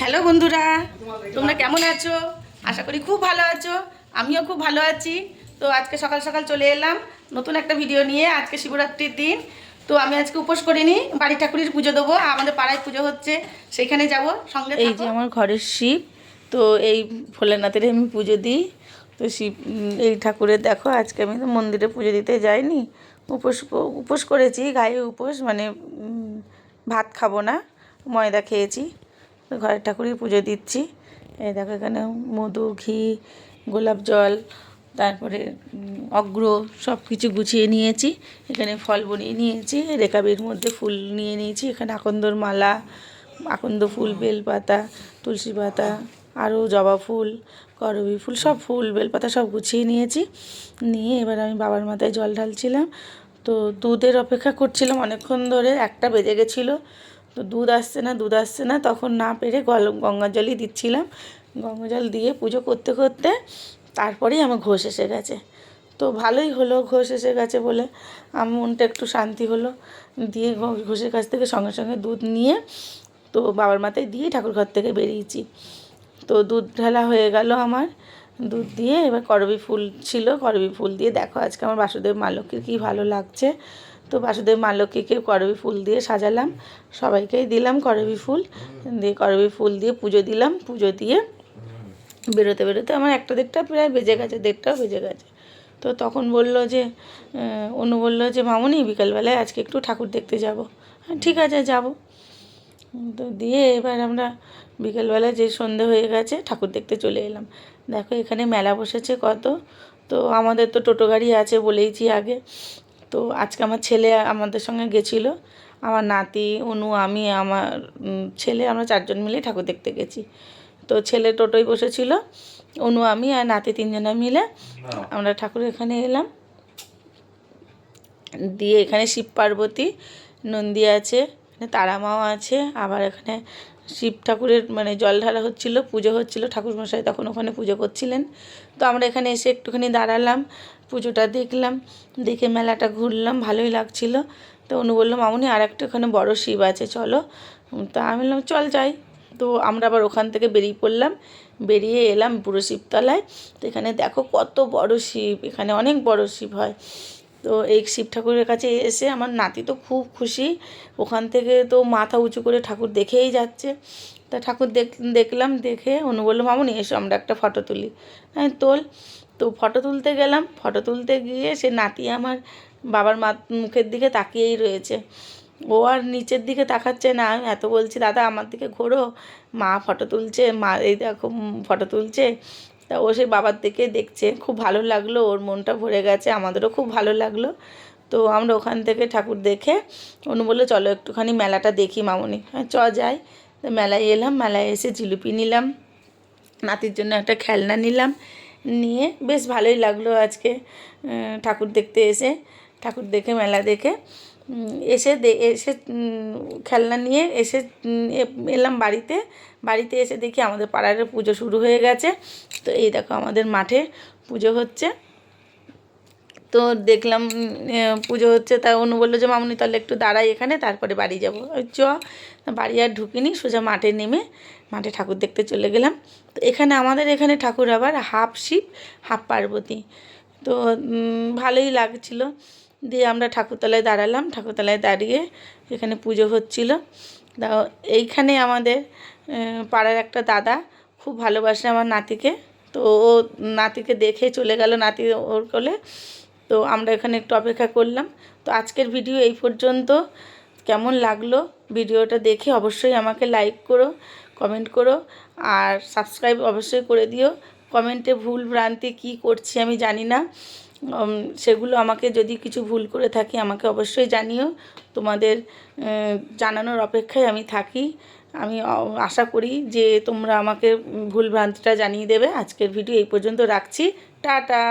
Hello বন্ধুরা, তোমরা কেমন আছো? আশা করি খুব ভালো আছো। আমিও খুব ভালো আছি। তো আজকে সকাল সকাল চলে এলাম নতুন একটা ভিডিও নিয়ে। আজকে শিবরাত্রির দিন। তো আমি আজকে উপোস করিনি, বাড়ি ঠাকুরের পুজো দেবো। আমাদের পাড়ায় পুজো হচ্ছে, সেখানে যাব। সঙ্গে এই যে আমার ঘরের শিব। তো এই ভোলেনাথের আমি পুজো দিই। তো শিব এই ঠাকুরের দেখো, আজকে আমি তো মন্দিরে পুজো দিতে যাইনি। উপোস করেছি, গায়ে উপোস, মানে ভাত খাবো না, ময়দা খেয়েছি। ঘরের ঠাকুরই পুজো দিচ্ছি। এই দেখো, এখানে মধু, ঘি, গোলাপ জল, তারপরে অগ্র সব কিছু গুছিয়ে নিয়েছি। এখানে ফল বনিয়ে নিয়েছি, রেকাবির মধ্যে ফুল নিয়ে নিয়েছি। এখানে আকন্দর মালা, আকন্দ ফুল, বেলপাতা, তুলসী পাতা, আরও জবা ফুল, করবী ফুল, সব ফুল বেলপাতা সব গুছিয়ে নিয়েছি। নিয়ে এবার আমি বাবার মাথায় জল ঢালছিলাম। তো দুধের অপেক্ষা করছিলাম অনেকক্ষণ ধরে, 1টা বেজে গেছিলো। তো দুধ আসছে না, তখন না পেরে গঙ্গা জলই দিচ্ছিলাম। গঙ্গা জল দিয়ে পুজো করতে করতে তারপরেই আমার ঘোষ এসে গেছে। তো ভালোই হলো, ঘোষ এসে গেছে বলে আমার মনটা একটু শান্তি হলো। দিয়ে ঘোষের কাছ থেকে সঙ্গে সঙ্গে দুধ নিয়ে তো বাবার মাথায় দিয়ে ঠাকুর ঘর থেকে বেরিয়েছি। তো দুধ ঢালা হয়ে গেল আমার। দুধ দিয়ে এবার করবী ফুল ছিল, করবী ফুল দিয়ে দেখো আজকে আমার বাসুদেব মা লক্ষ্মীর কী ভালো লাগছে। তো বাসুদেব মা লক্ষ্মীকে করবী ফুল দিয়ে সাজালাম, সবাইকেই দিলাম করবী ফুল। দিয়ে করবী ফুল দিয়ে পুজো দিলাম। পুজো দিয়ে বেরোতে বেরোতে আমার 1টা প্রায় বেজে গেছে, 1:30টাও বেজে গেছে। তো তখন বলল যে অনু বলল যে মামনি বিকালবেলায় আজকে একটু ঠাকুর দেখতে যাব। ঠিক আছে, যাব। তো দিয়ে এবার আমরা বিকেলবেলায় যে সন্ধে হয়ে গেছে ঠাকুর দেখতে চলে এলাম। দেখো এখানে মেলা বসেছে কত। তো আমাদের তো টোটো গাড়ি আছে বলেইছি আগে। তো আজকে আমার ছেলে আমাদের সঙ্গে গেছিলো, আমার নাতি, অনু, আমি, আমার ছেলে, আমরা 4জন মিলে ঠাকুর দেখতে গেছি। তো ছেলে টোটোয় বসেছিল, অনু, আমি আর নাতি 3জনে মিলে আমরা ঠাকুর এখানে এলাম। দিয়ে এখানে শিব পার্বতী নন্দী আছে, এখানে তারা মাও আছে। আবার এখানে শিব ঠাকুরের মানে জল ঢালা হচ্ছিলো, পুজো হচ্ছিলো, ঠাকুরমশাই তখন ওখানে পুজো করছিলেন। তো আমরা এখানে এসে একটুখানি দাঁড়ালাম, পুজোটা দেখলাম, দেখে মেলাটা ঘুরলাম, ভালোই লাগছিলো। তো অনু বললো মামুনি আর একটা ওখানে বড় শিব আছে, চলো। তা আমি বললাম চল যাই। তো আমরা আবার ওখান থেকে বেরিয়ে পড়লাম, বেরিয়ে এলাম পুরো শিবতলায়। তো এখানে দেখো কত বড় শিব, এখানে অনেক বড় শিব হয়। তো এই শিব ঠাকুরের কাছে এসে আমার নাতি তো খুব খুশি, ওখান থেকে তো মাথা উঁচু করে ঠাকুর দেখেই যাচ্ছে। তা ঠাকুর দেখলাম, দেখে অনু বললো মামুনি এসো আমরা একটা ফটো তুলি। হ্যাঁ তোল। তো ফটো তুলতে গেলাম, ফটো তুলতে গিয়ে সে নাতি আমার বাবার মুখের দিকে তাকিয়েই রয়েছে, ও আর নিচের দিকে তাকাচ্ছে না। আমি এত বলছি দাদা আমার দিকে ঘোরো, মা ফটো তুলছে, মা এই দেখো ফটো তুলছে। তা ও সেই বাবার দিকে দেখছে, খুব ভালো লাগলো, ওর মনটা ভরে গেছে, আমাদেরও খুব ভালো লাগলো। তো আমরা ওখান থেকে ঠাকুর দেখে অনু বললো চলো একটুখানি মেলাটা দেখি মামুনি। হ্যাঁ চ যাই। তো মেলায় এলাম, মেলায় এসে জিলিপি নিলাম, নাতির জন্য একটা খেলনা নিলাম, নিয়ে বেশ ভালোই লাগলো আজকে ঠাকুর দেখতে এসে। ঠাকুর দেখে মেলা দেখে এসে এসে খেলনা নিয়ে এসে এলাম বাড়িতে। বাড়িতে এসে দেখি আমাদের পাড়ার পুজো শুরু হয়ে গেছে। তো এই দেখো আমাদের মাঠে পুজো হচ্ছে। তো দেখলাম পুজো হচ্ছে, তা অনু বললো যে মামুনি তাহলে একটু দাঁড়াই এখানে, তারপরে বাড়ি যাবো। চ, বাড়ি আর ঢুকিনি, সোজা মাঠে নেমে মাঠে ঠাকুর দেখতে চলে গেলাম। তো এখানে আমাদের এখানে ঠাকুর আবার হাফ শিব হাফ পার্বতী। তো ভালোই লাগছিল। দিয়ে আমরা ঠাকুরতলায় দাঁড়ালাম, ঠাকুরতলায় দাঁড়িয়ে এখানে পুজো হচ্ছিল। তা এইখানে আমাদের পাড়ার একটা দাদা খুব ভালোবাসে আমার নাতিকে। তো ও নাতিকে দেখে চলে গেল নাতি ওর কোলে। তো আমরা এখানে একটু অপেক্ষা করলাম। তো আজকের ভিডিও এই পর্যন্ত। কেমন লাগলো ভিডিওটা দেখে অবশ্যই আমাকে লাইক করো, কমেন্ট করো, আর সাবস্ক্রাইব অবশ্যই করে দিও। কমেন্টে ভুল ভ্রান্তি কী করছি আমি জানি না, সেগুলো আমাকে যদি কিছু ভুল করে থাকি আমাকে অবশ্যই জানিও। তোমাদের জানানোর অপেক্ষায় আমি থাকি। আমি আশা করি যে তোমরা আমাকে ভুল ভ্রান্তিটা জানিয়ে দেবে। আজকের ভিডিও এই পর্যন্ত রাখছি, টাটা।